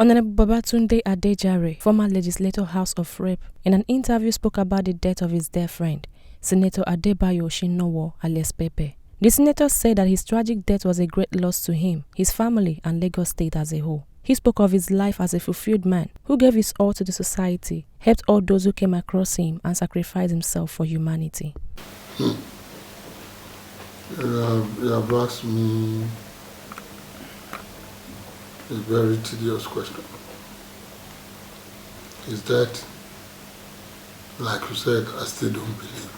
Honorable Babatunde Adejare, former legislator House of Rep, in an interview spoke about the death of his dear friend, Senator Bayo Osinowo alias Pepe. The senator said that his tragic death was a great loss to him, his family, and Lagos State as a whole. He spoke of his life as a fulfilled man who gave his all to the society, helped all those who came across him, and sacrificed himself for humanity. You have asked me a very tedious question. Is that, like you said, I still don't believe.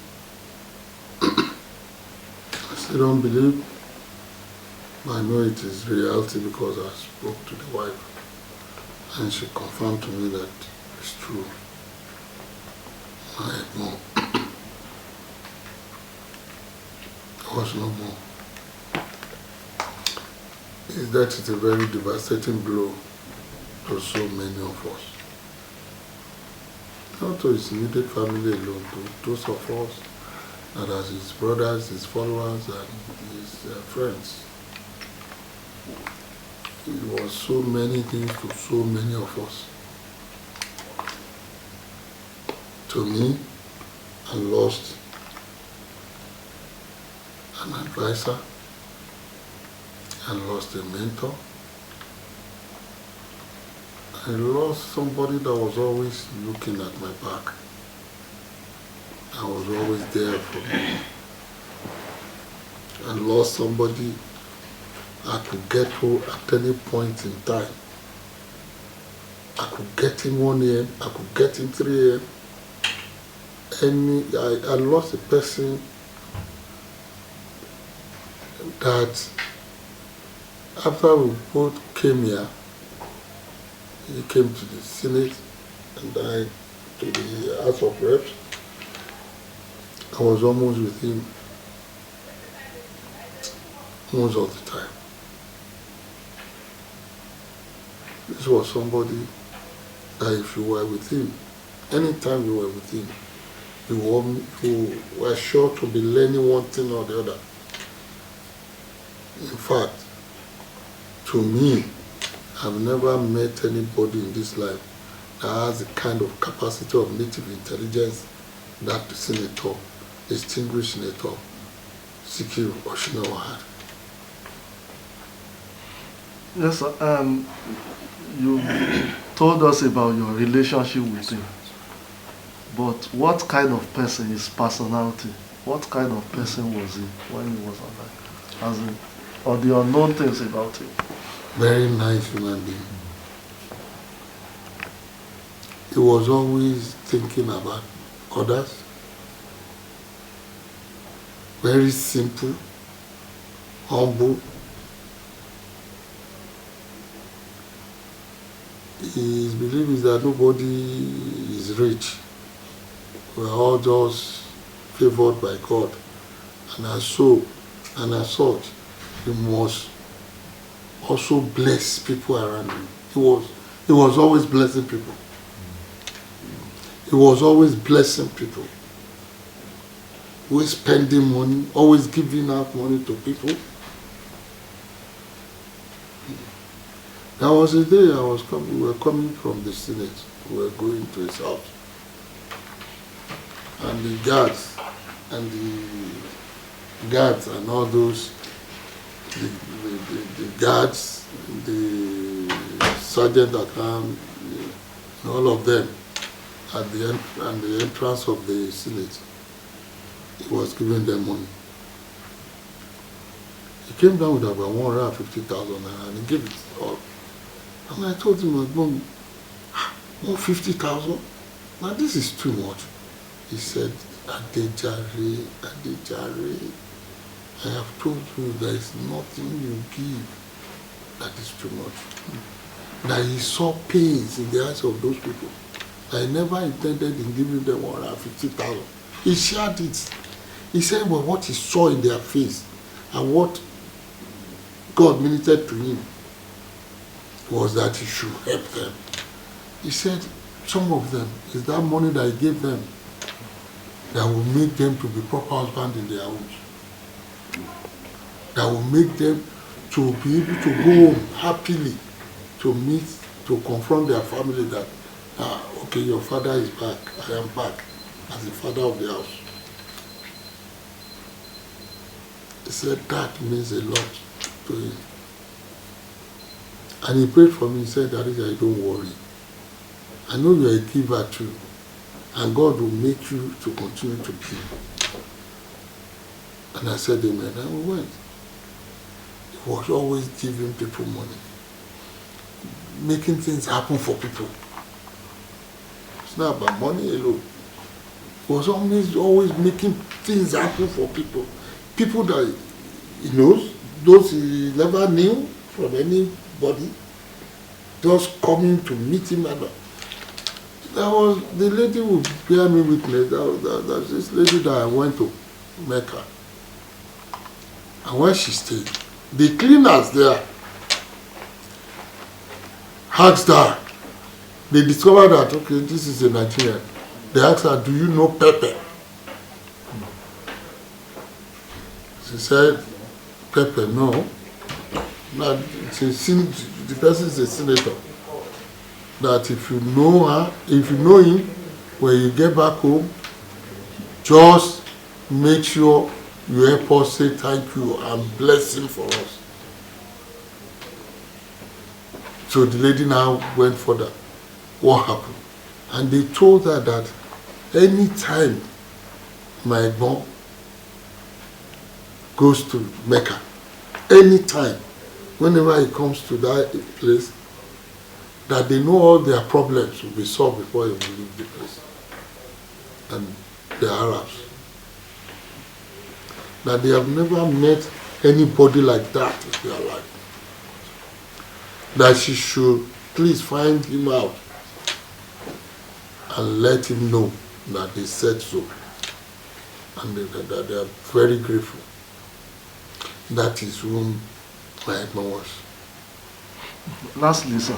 I still don't believe, but I know it is reality because I spoke to the wife and she confirmed to me that it's true. I had more. There was no more. Is that it's a very devastating blow to so many of us. Not to his immediate family alone, to those of us that as his brothers, his followers, and his friends. It was so many things to so many of us. To me, I lost an advisor, I lost a mentor, I lost somebody that was always looking at my back. I was always there for me. I lost somebody I could get to at any point in time. I could get him 1 a.m., I could get him 3 a.m. I lost a person that after we both came here, he came to the Senate and I to the House of Reps. I was almost with him most of the time. This was somebody that if you were with him, anytime you were with him, you were sure to be learning one thing or the other. In fact, to me, I've never met anybody in this life that has the kind of capacity of native intelligence that the senator, distinguished senator, Sikiru Osinowo had. Yes, you told us about your relationship with him. But what kind of person, his personality, what kind of person was he when he was alive? As in, or the unknown things about him? Very nice human being. He was always thinking about others. Very simple, humble. His belief is that nobody is rich. We are all just favored by God. And as such, you must also bless people around you. He was always blessing people. He was always blessing people. Always spending money, always giving out money to people. There was a day we were coming from the Senate, we were going to his house. And the guards and all those, the guards, the sergeant at arms, all of them at the entrance of the Senate, he was giving them money. He came down with about 150,000 and he gave it all. And I told him, 150,000? Now this is too much. He said, Adejare, I have told you there is nothing you give that is too much. That he saw pains in the eyes of those people. I never intended in giving them 150,000. He shared it. He said, well, what he saw in their face and what God ministered to him was that he should help them. He said, some of them, is that money that he gave them that will make them to be proper husbands in their homes. That will make them to be able to go home happily to meet to confront their family that, okay, your father is back, I am back as the father of the house. He said that means a lot to him. And he prayed for me. He said, Adejare, don't worry. I know you are a giver too. And God will make you to continue to give. And I said, amen. And we went. He was always giving people money. Making things happen for people. It's not about money alone. He was always making things happen for people. People that he knows, those he never knew from anybody, just coming to meet him. And that was the lady who bear me witness. That's this lady that I went to Mecca. And when she stayed, the cleaners there asked her. They discovered that, okay, this is a Nigerian. They asked her, do you know pepper? She said, pepper, no. Now, the person is a senator. That if you know her, if you know him, when you get back home, just make sure you help us say thank you and bless him for us. So the lady now went further. What happened? And they told her that any time my mom goes to Mecca, anytime, whenever he comes to that place, that they know all their problems will be solved before he will leave the place. And the Arabs. That they have never met anybody like that in their life. That she should please find him out and let him know that they said so. And that they are very grateful. That is whom my husband was. Lastly, sir,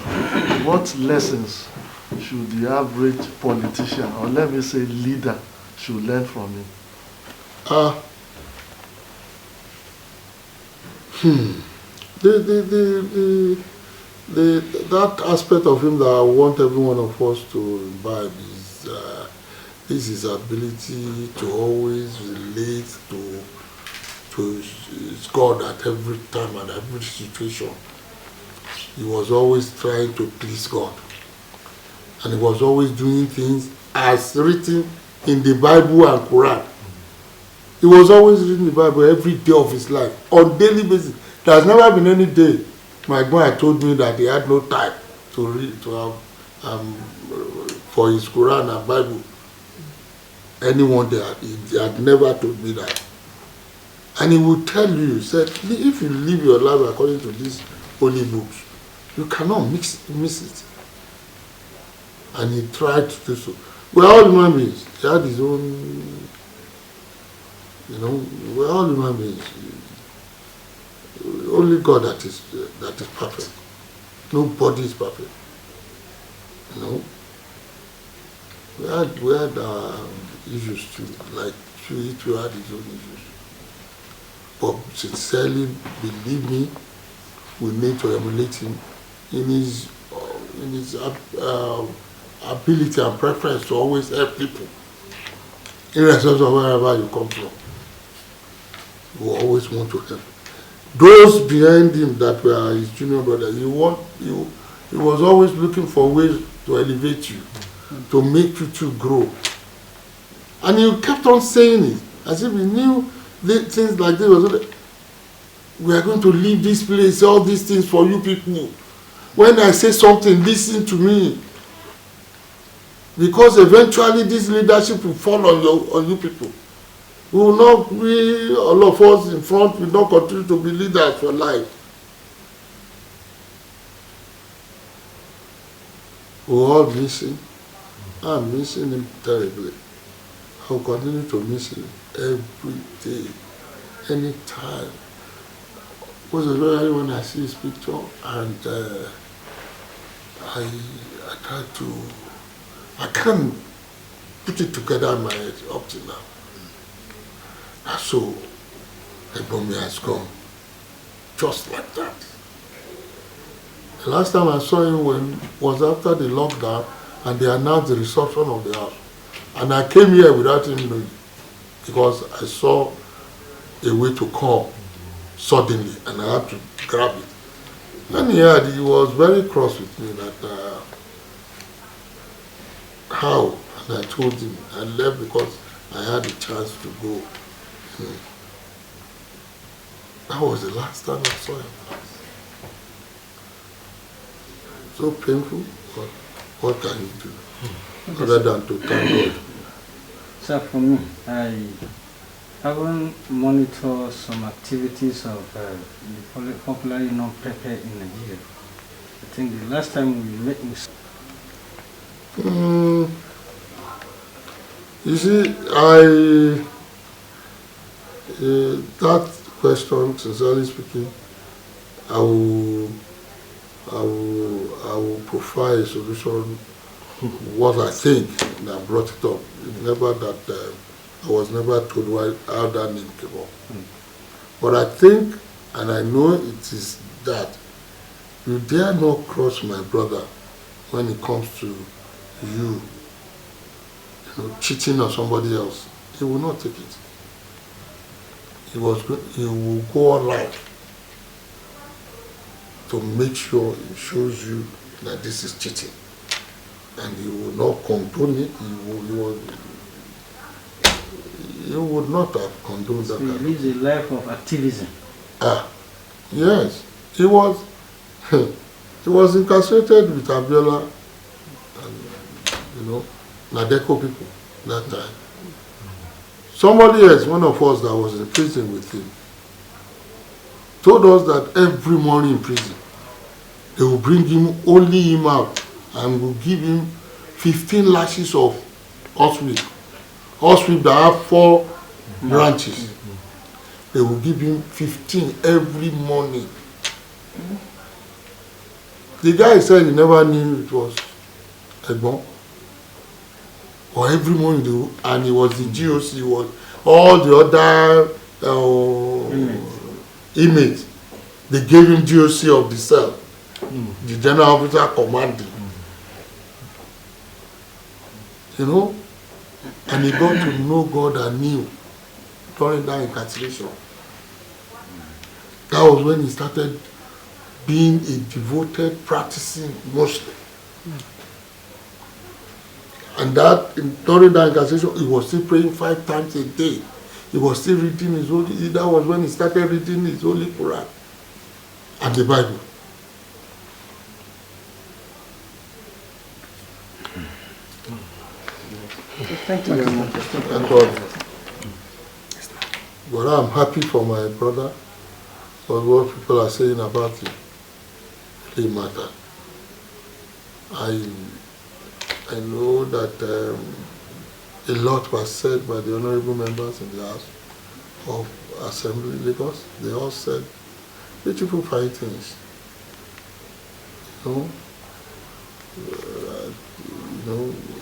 what lessons should the average politician, or let me say leader, should learn from him? That aspect of him that I want every one of us to imbibe is his ability to always relate to his God at every time and every situation. He was always trying to please God. And he was always doing things as written in the Bible and Quran. He was always reading the Bible every day of his life, on daily basis. There has never been any day my boy told me that he had no time to read, to have for his Quran and Bible. Anyone there, he had never told me that. And he would tell you, he said, if you live your life according to these holy books, you cannot miss it. And he tried to do so. We're all human beings. He had his own, we're all human beings. Only God that is perfect. Nobody is perfect. We had issues too, like each had his own issues. But sincerely, believe me, we need to emulate him in his ability and preference to always help people, irrespective of wherever you come from. You always want to help. Those behind him that were his junior brothers, he was always looking for ways to elevate you, to make you to grow. And he kept on saying it, as if he knew things like this. We are going to leave this place, all these things for you people. When I say something, listen to me. Because eventually this leadership will fall on you people. We will not be, all of us in front, will not continue to be leaders for life. We all miss him. I'm missing him terribly. I will continue to miss him every day, anytime. Because especially when I see his picture and I can't put it together in my head up to now. And so, Ebomie has gone, just like that. The last time I saw him was after the lockdown and they announced the resumption of the house. And I came here without him knowing because I saw a way to come suddenly and I had to grab it. And he was very cross with me that how? And I told him I left because I had a chance to go. That was the last time I saw him. So painful, but what can you do? Okay, Other than to thank God. So for me, I haven't monitored some activities of the popular pepper in Nigeria. I think the last time we met You see, that question, sincerely speaking, I will provide a solution. What I think that brought it up. It's never that I was never told how that name came up. But I think, and I know it is that you dare not cross my brother when it comes to you cheating on somebody else. He will not take it. He will go all out to make sure he shows you that this is cheating. And he will not condone it. He would not have condoned that. He lives a life of activism. Yes. He was incarcerated with Abiola and, Nadeko people that time. Somebody else, one of us that was in prison with him, told us that every morning in prison, they will bring him, only him out, and will give him 15 lashes of horsewhip. Horsewhip that have 4 branches. They will give him 15 every morning. The guy said he never knew it was Egbon. Or every morning, and he was the GOC, he was all the other inmates. They gave him GOC of the cell, the general officer commanding. And he got to know God anew during that incarceration. That was when he started being a devoted, practicing Muslim. And during that incarceration, he was still praying 5 times a day. He was still reading his Holy. That was when he started reading his Holy Quran and the Bible. Thank you very much. Thank God. But I'm happy for my brother. But what people are saying about him really matter. I know that a lot was said by the honorable members in the House of Assembly Lagos. They all said beautiful fine things.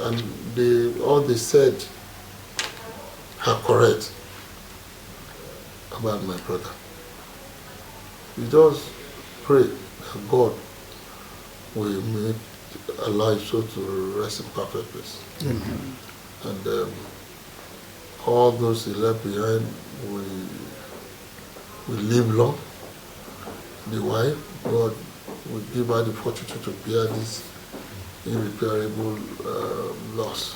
And all they said are correct about my brother. We just pray that God will make allow his soul to rest in perfect peace. And all those he left behind will live long. The wife, God will give her the fortitude to bear this irreparable loss.